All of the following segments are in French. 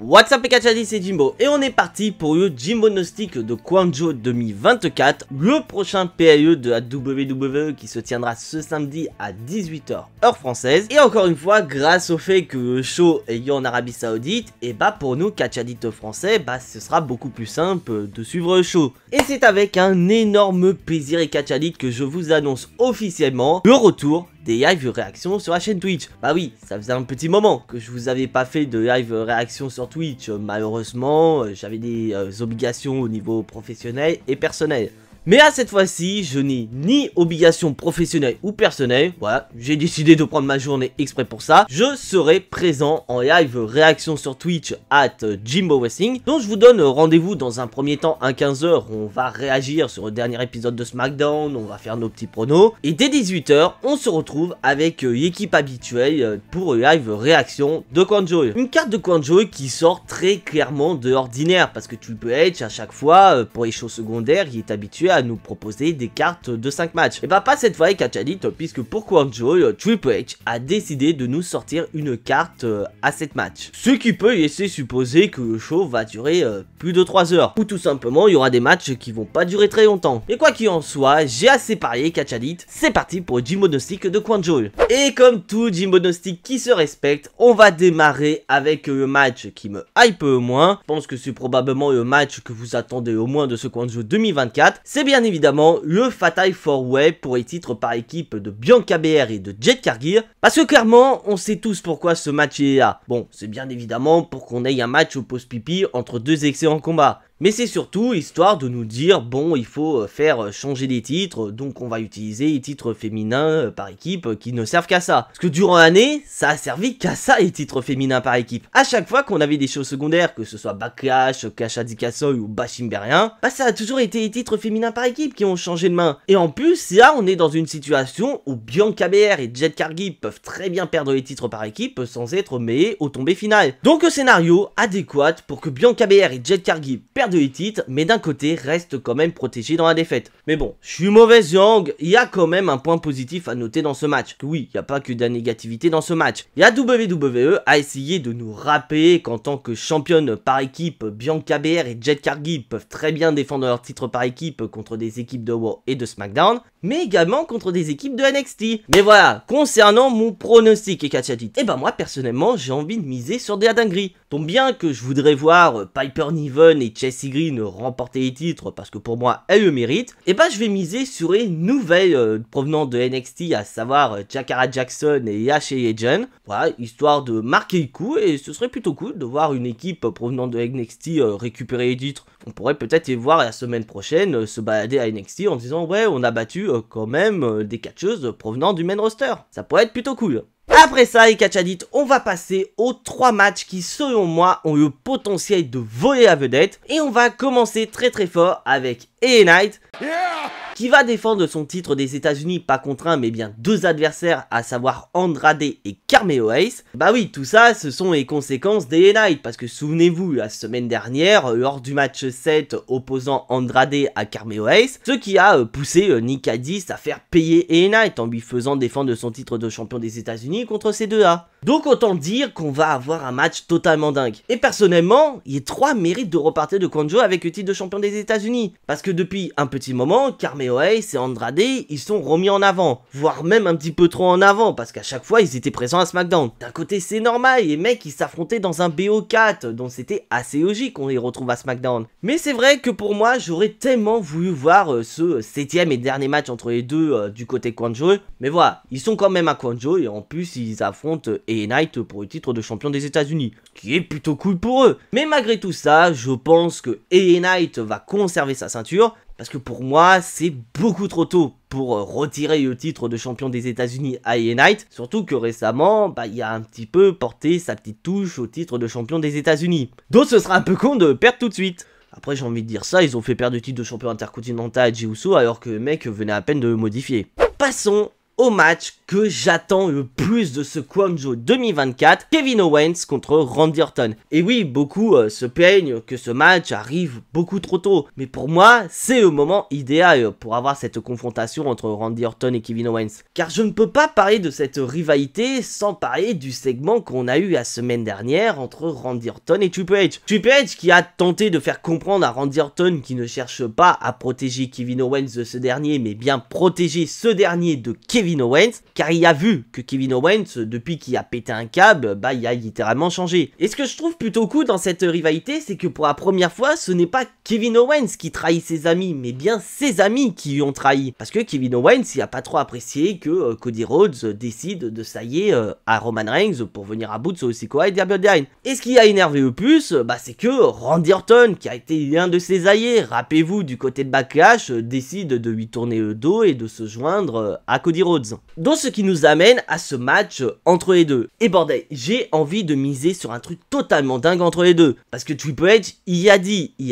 What's up les Kachadi, c'est Jimbo et on est parti pour le Jimbo Gnostic de Guangzhou 2024, le prochain PAE de la WWE qui se tiendra ce samedi à 18 h heure française. Et encore une fois, grâce au fait que le show est lieu en Arabie Saoudite, et bah pour nous Kachadites français, bah ce sera beaucoup plus simple de suivre le show. Et c'est avec un énorme plaisir et Kachadite que je vous annonce officiellement le retour des live réactions sur la chaîne Twitch. Bah oui, ça faisait un petit moment que je vous avais pas fait de live réaction sur Twitch. Malheureusement, j'avais des obligations au niveau professionnel et personnel. Mais à cette fois-ci, je n'ai ni obligation professionnelle ou personnelle. Voilà, j'ai décidé de prendre ma journée exprès pour ça. Je serai présent en live réaction sur Twitch @Jimbo Wrestling. Donc je vous donne rendez-vous dans un premier temps à 15 h. On va réagir sur le dernier épisode de SmackDown. On va faire nos petits pronos. Et dès 18 h, on se retrouve avec l'équipe habituelle pour le live réaction de Guangzhou. Une carte de Guangzhou qui sort très clairement de l'ordinaire. Parce que Triple H, à chaque fois, pour les shows secondaires, il est habitué à nous proposer des cartes de 5 matchs. Et bah pas cette fois les Kachadites, puisque pour Guangzhou, Triple H a décidé de nous sortir une carte à 7 matchs. Ce qui peut laisser supposer que le show va durer plus de 3 heures. Ou tout simplement, il y aura des matchs qui vont pas durer très longtemps. Et quoi qu'il en soit, j'ai assez parlé Kachadites, c'est parti pour le Jimbo Gnostic de Guangzhou. Et comme tout Jimbo Gnostic qui se respecte, on va démarrer avec le match qui me hype le moins. Je pense que c'est probablement le match que vous attendez au moins de ce Guangzhou 2024. C'est bien évidemment le Fatal 4-Way pour les titres par équipe de Bianca Belair et de Jade Cargill. Parce que clairement, on sait tous pourquoi ce match est là. Bon, c'est bien évidemment pour qu'on ait un match au post-pipi entre deux excellents combats. Mais c'est surtout histoire de nous dire, bon, il faut faire changer les titres, donc on va utiliser les titres féminins par équipe qui ne servent qu'à ça. Parce que durant l'année, ça a servi qu'à ça les titres féminins par équipe. À chaque fois qu'on avait des shows secondaires, que ce soit Backlash, Clash at the Castle ou Bashimberien, bah ça a toujours été les titres féminins par équipe qui ont changé de main. Et en plus, là on est dans une situation où Bianca Belair et Jade Cargill peuvent très bien perdre les titres par équipe sans être mêlés au tombé final. Donc le scénario adéquat pour que Bianca Belair et Jade Cargill perdent les titres, mais d'un côté reste quand même protégé dans la défaite. Mais bon, je suis mauvaise langue, il y a quand même un point positif à noter dans ce match. Oui, il n'y a pas que de la négativité dans ce match. La WWE a essayé de nous rappeler qu'en tant que championne par équipe, Bianca Belair et Jade Cargill peuvent très bien défendre leur titre par équipe contre des équipes de Raw et de SmackDown, mais également contre des équipes de NXT. Mais voilà, concernant mon pronostic et Kachadite, et ben moi personnellement j'ai envie de miser sur des dingueries. Donc bien que je voudrais voir Piper Niven et Chelsea Green remporter les titres parce que pour moi elle le mérite, et ben je vais miser sur les nouvelles provenant de NXT, à savoir Jakara Jackson et Ashley Legend. Voilà, histoire de marquer le coup, et ce serait plutôt cool de voir une équipe provenant de NXT récupérer les titres. On pourrait peut-être les voir la semaine prochaine se balader à NXT en disant ouais, on a battu quand même des catcheuses provenant du main roster. Ça pourrait être plutôt cool. Après ça les Kachadites, on va passer aux 3 matchs qui selon moi ont le potentiel de voler la vedette. Et on va commencer très fort avec LA Knight, qui va défendre son titre des États-Unis, pas contre un mais bien 2 adversaires, à savoir Andrade et Carmelo Hayes. Bah oui, tout ça ce sont les conséquences des LA Knight, parce que souvenez-vous, la semaine dernière, lors du match 7 opposant Andrade à Carmelo Hayes, ce qui a poussé Nick Aldis à faire payer LA Knight en lui faisant défendre son titre de champion des États-Unis contre ces deux-là. Donc autant dire qu'on va avoir un match totalement dingue. Et personnellement, les 3 méritent de repartir de Guangzhou avec le titre de champion des États-Unis, parce que depuis un petit moment, Carmelo Hayes et Andrade, ils sont remis en avant, voire même un petit peu trop en avant, parce qu'à chaque fois ils étaient présents à SmackDown. D'un côté c'est normal, les mecs ils s'affrontaient dans un BO4, donc c'était assez logique qu'on les retrouve à SmackDown. Mais c'est vrai que pour moi j'aurais tellement voulu voir ce 7ème et dernier match entre les deux du côté Guangzhou. Mais voilà, ils sont quand même à Guangzhou et en plus ils affrontent LA Knight pour le titre de champion des États-Unis, qui est plutôt cool pour eux. Mais malgré tout ça, je pense que LA Knight va conserver sa ceinture, parce que pour moi, c'est beaucoup trop tôt pour retirer le titre de champion des États-Unis à LA Knight. Surtout que récemment, il a un petit peu porté sa petite touche au titre de champion des États-Unis. Donc ce sera un peu con de perdre tout de suite. Après, j'ai envie de dire ça, ils ont fait perdre le titre de champion intercontinental à Jey Uso alors que le mec venait à peine de le modifier. Passons au match que j'attends le plus de ce Guangzhou 2024, Kevin Owens contre Randy Orton. Et oui, beaucoup se plaignent que ce match arrive beaucoup trop tôt, mais pour moi, c'est le moment idéal pour avoir cette confrontation entre Randy Orton et Kevin Owens. Car je ne peux pas parler de cette rivalité sans parler du segment qu'on a eu la semaine dernière entre Randy Orton et Triple H. Triple H qui a tenté de faire comprendre à Randy Orton qu'il ne cherche pas à protéger Kevin Owens de ce dernier, mais bien protéger ce dernier de Kevin Owens, car il a vu que Kevin Owens, depuis qu'il a pété un câble, il a littéralement changé. Et ce que je trouve plutôt cool dans cette rivalité, c'est que pour la première fois, ce n'est pas Kevin Owens qui trahit ses amis, mais bien ses amis qui lui ont trahi. Parce que Kevin Owens, il a pas trop apprécié que Cody Rhodes décide de s'allier à Roman Reigns pour venir à bout de Sikoa et Bloodline. Et ce qui a énervé le plus, c'est que Randy Orton, qui a été l'un de ses alliés, rappelez-vous du côté de Backlash, décide de lui tourner le dos et de se joindre à Cody Rhodes. Donc ce qui nous amène à ce match entre les deux. Et bordel, j'ai envie de miser sur un truc totalement dingue entre les deux. Parce que Triple H, il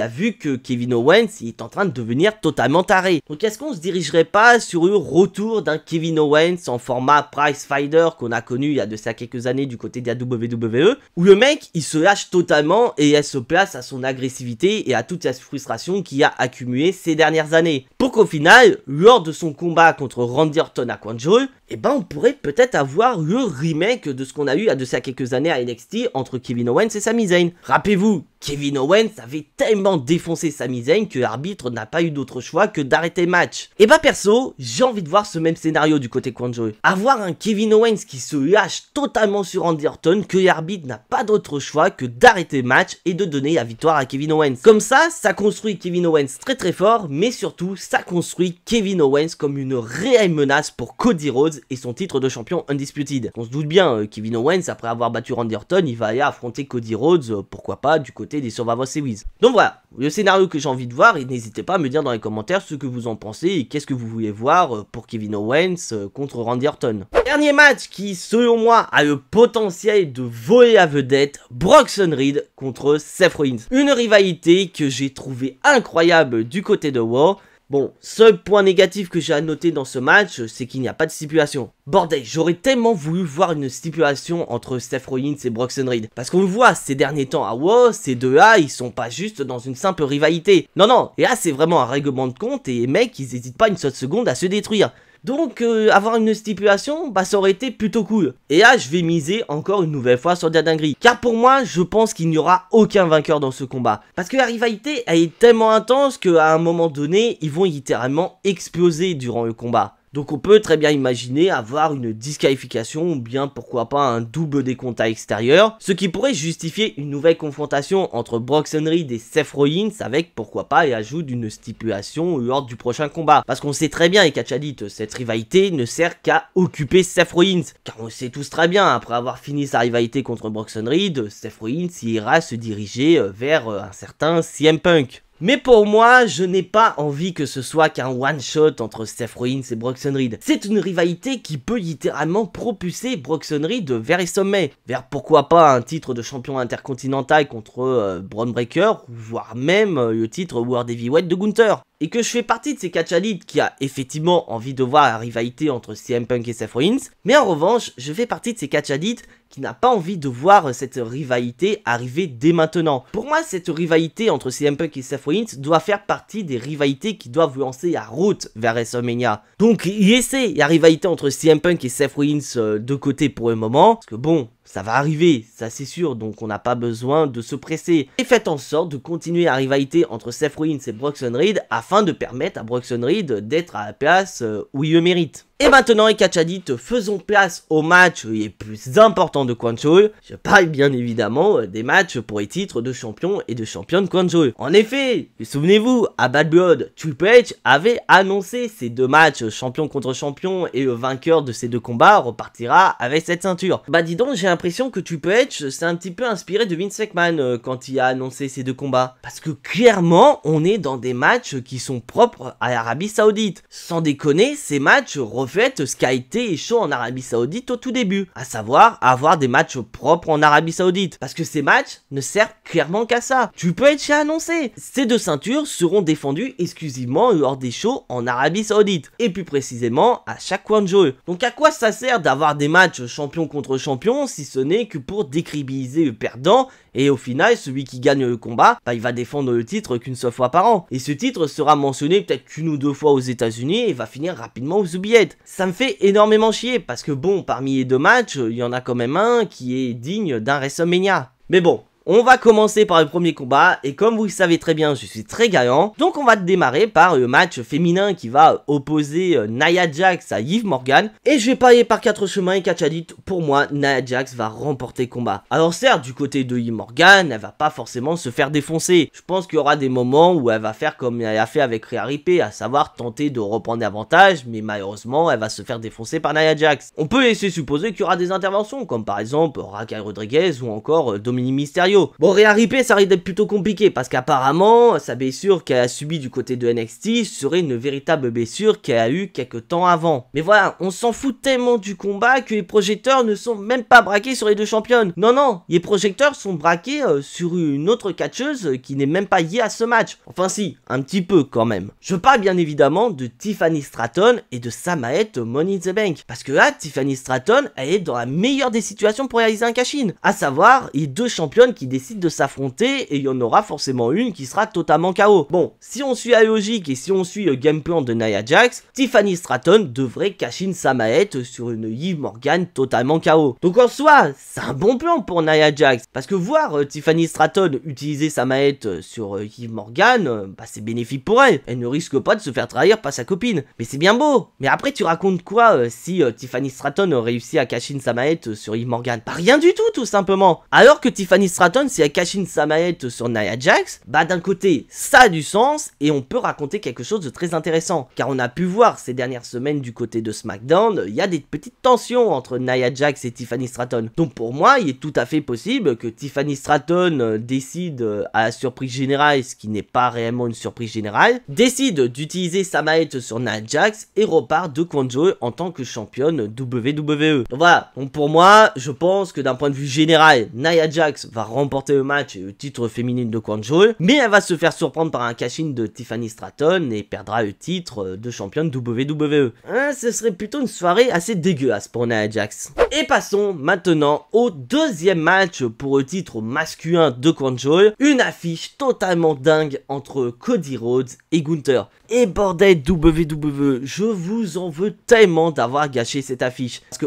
a vu que Kevin Owens il est en train de devenir totalement taré. Donc est-ce qu'on se dirigerait pas sur le retour d'un Kevin Owens en format Prize Fighter qu'on a connu il y a de ça quelques années du côté de la WWE, où le mec il se lâche totalement et elle se place à son agressivité et à toute sa frustration qu'il a accumulée ces dernières années. Pour qu'au final, lors de son combat contre Randy Orton à Guangzhou, on pourrait peut-être avoir le remake de ce qu'on a eu il y a de ça quelques années à NXT entre Kevin Owens et Sami Zayn. Rappelez-vous, Kevin Owens avait tellement défoncé Sami Zayn que l'arbitre n'a pas eu d'autre choix que d'arrêter le match. Et perso, j'ai envie de voir ce même scénario du côté Guangzhou. Avoir un Kevin Owens qui se lâche totalement sur Randy Orton, que l'arbitre n'a pas d'autre choix que d'arrêter le match et de donner la victoire à Kevin Owens. Comme ça construit Kevin Owens très très fort, mais surtout, ça construit Kevin Owens comme une réelle menace pour Cody Rhodes et son titre de champion Undisputed. On se doute bien, Kevin Owens, après avoir battu Randy Orton, il va aller affronter Cody Rhodes, pourquoi pas, du côté des Survivor Series. Donc voilà, le scénario que j'ai envie de voir, et n'hésitez pas à me dire dans les commentaires ce que vous en pensez et qu'est-ce que vous voulez voir pour Kevin Owens contre Randy Orton. Dernier match qui, selon moi, a le potentiel de voler la vedette, Bronson Reed contre Seth Rollins. Une rivalité que j'ai trouvé incroyable du côté de Raw. Bon, seul point négatif que j'ai à noter dans ce match, c'est qu'il n'y a pas de stipulation. Bordel, j'aurais tellement voulu voir une stipulation entre Seth Rollins et Bronson Reed. Parce qu'on le voit ces derniers temps à WoW, ces deux-là, ils sont pas juste dans une simple rivalité. Non, et là c'est vraiment un règlement de compte et les mecs, ils hésitent pas une seule seconde à se détruire. Donc avoir une stipulation, ça aurait été plutôt cool. Et là je vais miser encore une nouvelle fois sur de la dinguerie. Car pour moi je pense qu'il n'y aura aucun vainqueur dans ce combat. Parce que la rivalité elle est tellement intense qu'à un moment donné ils vont littéralement exploser durant le combat. Donc on peut très bien imaginer avoir une disqualification ou bien pourquoi pas un double décompte à l'extérieur, ce qui pourrait justifier une nouvelle confrontation entre Bronson Reed et Seth Rollins avec pourquoi pas l'ajout d'une stipulation lors du prochain combat. Parce qu'on sait très bien et Catch a dit, cette rivalité ne sert qu'à occuper Seth Rollins. Car on sait tous très bien, après avoir fini sa rivalité contre Bronson Reed, Seth Rollins ira se diriger vers un certain CM Punk. Mais pour moi, je n'ai pas envie que ce soit qu'un one-shot entre Seth Rollins et Bronson Reed. C'est une rivalité qui peut littéralement propulser Bronson Reed vers les sommets. Vers pourquoi pas un titre de champion intercontinental contre Bron Breakker, voire même le titre World Heavyweight de Gunther. Et que je fais partie de ces catchalites qui a effectivement envie de voir la rivalité entre CM Punk et Seth Rollins, mais en revanche, je fais partie de ces catchalites qui n'a pas envie de voir cette rivalité arriver dès maintenant. Pour moi, cette rivalité entre CM Punk et Seth Rollins doit faire partie des rivalités qui doivent lancer la route vers WrestleMania. Donc, laissez la rivalité entre CM Punk et Seth Rollins de côté pour le moment, parce que bon, ça va arriver, ça c'est sûr, donc on n'a pas besoin de se presser. Et faites en sorte de continuer la rivalité entre Seth Rollins et Bronson Reed afin de permettre à Bronson Reed d'être à la place où il le mérite. Et maintenant, les catchadits, faisons place aux matchs les plus importants de Guangzhou. Je parle bien évidemment des matchs pour les titres de champion et de championne Guangzhou. En effet, souvenez-vous, à Bad Blood, Triple H avait annoncé ces deux matchs champion contre champion et le vainqueur de ces deux combats repartira avec cette ceinture. Dis donc, j'ai l'impression l'impression que Triple H s'est un petit peu inspiré de Vince McMahon quand il a annoncé ces deux combats. Parce que clairement, on est dans des matchs qui sont propres à l'Arabie Saoudite. Sans déconner, ces matchs reflètent ce qu'a été chaud en Arabie Saoudite au tout début. À savoir, avoir des matchs propres en Arabie Saoudite. Parce que ces matchs ne servent clairement qu'à ça. Triple H a annoncé. Ces deux ceintures seront défendues exclusivement lors des shows en Arabie Saoudite. Et plus précisément, à chaque coin de jeu. Donc à quoi ça sert d'avoir des matchs champion contre champion si ce n'est que pour décrédibiliser le perdant et au final celui qui gagne le combat bah, il va défendre le titre qu'une seule fois par an et ce titre sera mentionné peut-être qu'une ou deux fois aux États-Unis et va finir rapidement aux oubliettes. Ça me fait énormément chier parce que bon, parmi les deux matchs il y en a quand même un qui est digne d'un WrestleMania. Mais bon, on va commencer par le premier combat et comme vous le savez très bien, je suis très gagnant. Donc on va démarrer par le match féminin qui va opposer Nia Jax à Liv Morgan. Et je vais pas aller par 4 chemins et catch dit, pour moi, Nia Jax va remporter le combat. Alors certes, du côté de Liv Morgan, elle va pas forcément se faire défoncer. Je pense qu'il y aura des moments où elle va faire comme elle a fait avec Rhea Ripley, à savoir tenter de reprendre l'avantage, mais malheureusement, elle va se faire défoncer par Nia Jax. On peut laisser supposer qu'il y aura des interventions, comme par exemple Raquel Rodriguez ou encore Dominique Mysterio. Bon, Rhea Ripley, ça risque d'être plutôt compliqué parce qu'apparemment, sa blessure qu'elle a subie du côté de NXT serait une véritable blessure qu'elle a eue quelques temps avant. Mais voilà, on s'en fout tellement du combat que les projecteurs ne sont même pas braqués sur les deux championnes. Non, non, les projecteurs sont braqués sur une autre catcheuse qui n'est même pas liée à ce match. Enfin si, un petit peu quand même. Je parle bien évidemment de Tiffany Stratton et de Samaet Money in the Bank. Parce que là, Tiffany Stratton, elle est dans la meilleure des situations pour réaliser un cash-in. À savoir, les deux championnes qui décident de s'affronter et il y en aura forcément une qui sera totalement KO. Bon, si on suit la logique et si on suit le game plan de Nia Jax, Tiffany Stratton devrait cash in Samaet sur une Liv Morgan totalement KO. Donc en soi, c'est un bon plan pour Nia Jax. Parce que voir Tiffany Stratton utiliser Samaet sur Liv Morgan, bah c'est bénéfique pour elle. Elle ne risque pas de se faire trahir par sa copine. Mais c'est bien beau. Mais après tu racontes quoi si Tiffany Stratton réussit à cash in Samaet sur Liv Morgan? Pas rien du tout simplement. Alors que Tiffany Stratton, si elle cash in Samaet sur Nia Jax, bah d'un côté ça a du sens et on peut raconter quelque chose de très intéressant. Car on a pu voir ces dernières semaines du côté de SmackDown, il y a des petites tensions entre Nia Jax et Tiffany Stratton. Donc pour moi, il est tout à fait possible que Tiffany Stratton décide à la surprise générale, ce qui n'est pas réellement une surprise générale, décide d'utiliser Samaet sur Nia Jax et repart de Kwanjo en tant que championne WWE. Donc voilà, donc pour moi, je pense que d'un point de vue général, Nia Jax va remporter le match et le titre féminin de Kwanjo, mais elle va se faire surprendre par un cash-in de Tiffany Stratton et perdra le titre de championne WWE. Ce serait plutôt une soirée assez dégueulasse pour Nia Jax. Et passons maintenant au deuxième match pour le titre masculin de Kwanjo, une affiche totalement dingue entre Cody Rhodes et Gunther. Et bordel WWE, je vous en veux tellement d'avoir gâché cette affiche. Parce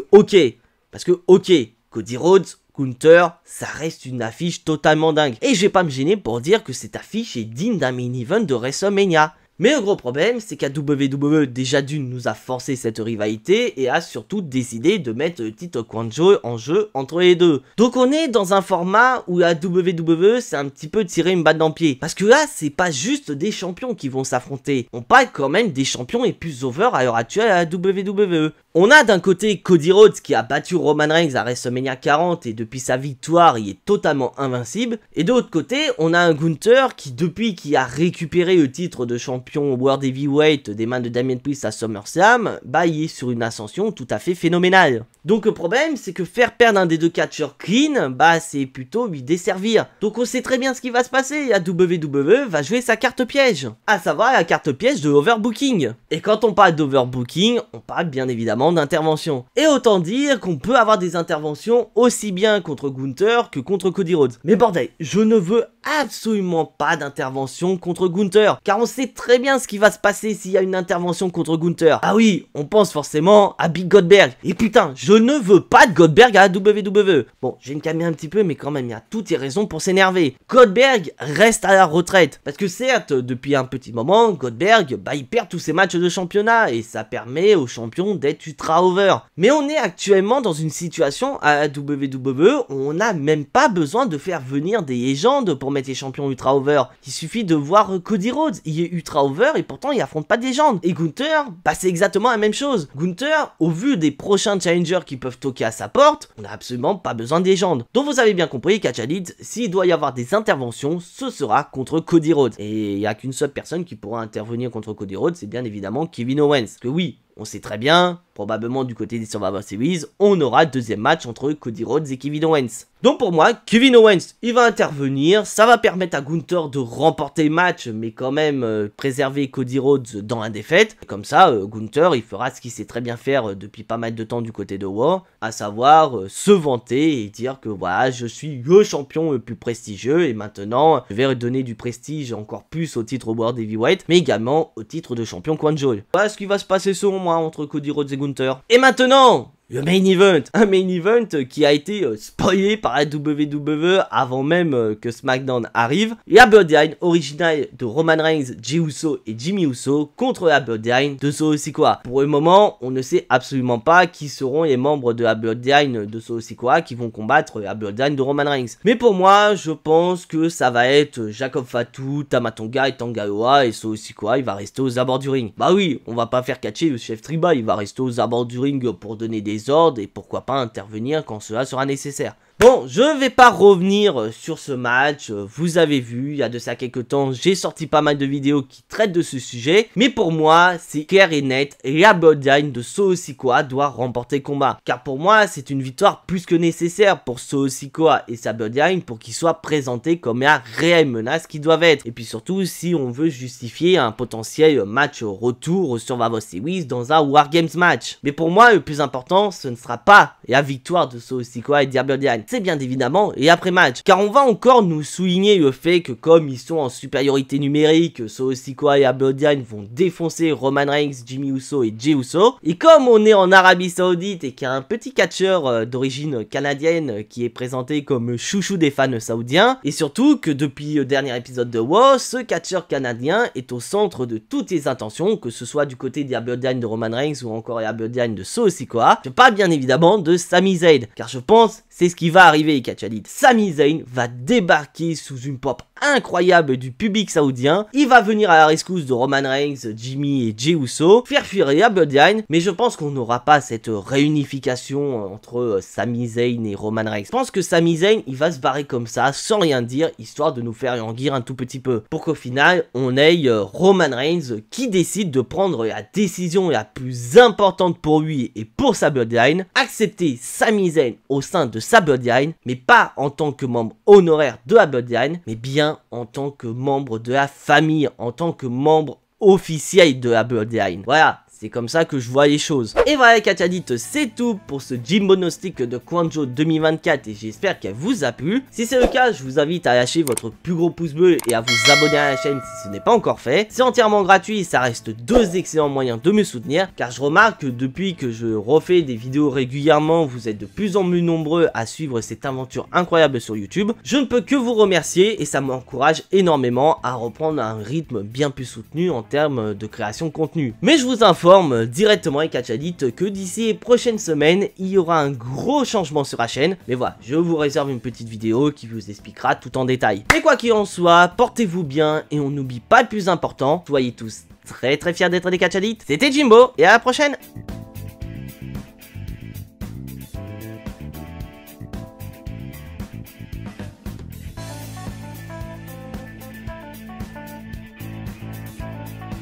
que ok, Cody Rhodes, Gunther, ça reste une affiche totalement dingue. Et je vais pas me gêner pour dire que cette affiche est digne d'un main event de WrestleMania. Mais le gros problème, c'est qu'à WWE, déjà d'une, nous a forcé cette rivalité et a surtout décidé de mettre le titre Kwanjo en jeu entre les deux. Donc on est dans un format où la WWE, c'est un petit peu tirer une balle dans le pied. Parce que là, c'est pas juste des champions qui vont s'affronter. On parle quand même des champions les plus over à l'heure actuelle à la WWE. On a d'un côté Cody Rhodes qui a battu Roman Reigns à WrestleMania 40 et depuis sa victoire, il est totalement invincible. Et de l'autre côté, on a un Gunther qui, depuis qu'il a récupéré le titre de champion World Heavyweight des mains de Damien Priest à SummerSlam, bah il est sur une ascension tout à fait phénoménale. Donc le problème, c'est que faire perdre un des deux catcheurs clean, bah c'est plutôt lui desservir. Donc on sait très bien ce qui va se passer, la WWE va jouer sa carte piège. À savoir la carte piège de overbooking. Et quand on parle d'overbooking, on parle bien évidemment d'intervention. Et autant dire qu'on peut avoir des interventions aussi bien contre Gunther que contre Cody Rhodes. Mais bordel, je ne veux absolument pas d'intervention contre Gunther, car on sait très bien ce qui va se passer s'il y a une intervention contre Gunther. Ah oui, on pense forcément à Big Goldberg. Et putain, je ne veux pas de Goldberg à la WWE. Bon, je vais me calmer un petit peu, mais quand même, il y a toutes les raisons pour s'énerver. Goldberg reste à la retraite, parce que certes, depuis un petit moment, Goldberg, bah il perd tous ses matchs de championnat, et ça permet aux champions d'être ultra over. Mais on est actuellement dans une situation à la WWE où on n'a même pas besoin de faire venir des légendes pour mettre les champions ultra over. Il suffit de voir Cody Rhodes, il est ultra over et pourtant il affronte pas de légendes. Et Gunther, bah c'est exactement la même chose. Gunther, au vu des prochains challengers joueurs qui peuvent toquer à sa porte, on n'a absolument pas besoin de légendes. Donc vous avez bien compris, Catchalid, s'il doit y avoir des interventions, ce sera contre Cody Rhodes. Et il n'y a qu'une seule personne qui pourra intervenir contre Cody Rhodes, c'est bien évidemment Kevin Owens. Parce que oui, on sait très bien, probablement du côté des Survivor Series, on aura deuxième match entre Cody Rhodes et Kevin Owens. Donc pour moi, Kevin Owens, il va intervenir, ça va permettre à Gunther de remporter le match, mais quand même préserver Cody Rhodes dans la défaite. Et comme ça, Gunther, il fera ce qu'il sait très bien faire depuis pas mal de temps du côté de Raw, à savoir se vanter et dire que voilà, je suis le champion le plus prestigieux, et maintenant, je vais redonner du prestige encore plus au titre World Heavyweight, mais également au titre de champion Kwanjo. Voilà ce qui va se passer selon moi entre Cody Rhodes et Gunther. Et maintenant, le main event, un main event qui a été spoilé par la WWE avant même que SmackDown arrive. La Bloodline originale de Roman Reigns, Jey Uso et Jimmy Uso contre la Bloodline de Solo Sikoa. Pour le moment, on ne sait absolument pas qui seront les membres de la Bloodline de Solo Sikoa qui vont combattre la Bloodline de Roman Reigns. Mais pour moi, je pense que ça va être Jacob Fatu, Tama Tonga et Tanga Loa, et Solo Sikoa, il va rester aux abords du ring. Bah oui, on va pas faire catcher le chef tribal, il va rester aux abords du ring pour donner des ordres et pourquoi pas intervenir quand cela sera nécessaire. Bon, je vais pas revenir sur ce match, vous avez vu, il y a de ça quelques temps, j'ai sorti pas mal de vidéos qui traitent de ce sujet, mais pour moi, c'est clair et net, la Bloodline de Solo Sikoa doit remporter le combat, car pour moi, c'est une victoire plus que nécessaire pour Solo Sikoa et sa Bloodline pour qu'ils soient présentés comme la réelle menace qu'ils doivent être, et puis surtout, si on veut justifier un potentiel match retour au Survivor Series dans un Wargames match. Mais pour moi, le plus important, ce ne sera pas la victoire de Solo Sikoa et de la Bloodline, c'est bien évidemment et après-match, car on va encore nous souligner le fait que comme ils sont en supériorité numérique, Solo Sikoa et la Bloodline vont défoncer Roman Reigns, Jimmy Uso et Jey Uso, et comme on est en Arabie Saoudite et qu'il y a un petit catcheur d'origine canadienne qui est présenté comme chouchou des fans saoudiens, et surtout que depuis le dernier épisode de WoW, ce catcheur canadien est au centre de toutes les intentions, que ce soit du côté de la Bloodline de Roman Reigns ou encore la Bloodline de Solo Sikoa. Je parle bien évidemment de Sami Zayn, car je pense c'est ce qui va arriver, Catchalid. Sami Zayn va débarquer sous une pop incroyable du public saoudien. Il va venir à la rescousse de Roman Reigns, Jimmy et Jey Uso, faire fuir la Bloodline, mais je pense qu'on n'aura pas cette réunification entre Sami Zayn et Roman Reigns. Je pense que Sami Zayn, il va se barrer comme ça, sans rien dire, histoire de nous faire languir un tout petit peu, pour qu'au final, on ait Roman Reigns qui décide de prendre la décision la plus importante pour lui et pour sa Bloodline, accepter Sami Zayn au sein de sa Bloodline, mais pas en tant que membre honoraire de la Bloodline, mais bien en tant que membre de la famille, en tant que membre officiel de la Bloodline. Voilà. C'est comme ça que je vois les choses. Et voilà les Catchalid, c'est tout pour ce Jimbo Gnostic de Kwanjo 2024 et j'espère qu'elle vous a plu. Si c'est le cas, je vous invite à lâcher votre plus gros pouce bleu et à vous abonner à la chaîne si ce n'est pas encore fait. C'est entièrement gratuit et ça reste deux excellents moyens de me soutenir, car je remarque que depuis que je refais des vidéos régulièrement, vous êtes de plus en plus nombreux à suivre cette aventure incroyable sur YouTube. Je ne peux que vous remercier et ça m'encourage énormément à reprendre un rythme bien plus soutenu en termes de création de contenu. Mais je vous informe directement avec Catchalid que d'ici les prochaines semaines, il y aura un gros changement sur la chaîne. Mais voilà, je vous réserve une petite vidéo qui vous expliquera tout en détail. Mais quoi qu'il en soit, portez-vous bien et on n'oublie pas le plus important, soyez tous très fiers d'être des Catchalid. C'était Jimbo et à la prochaine.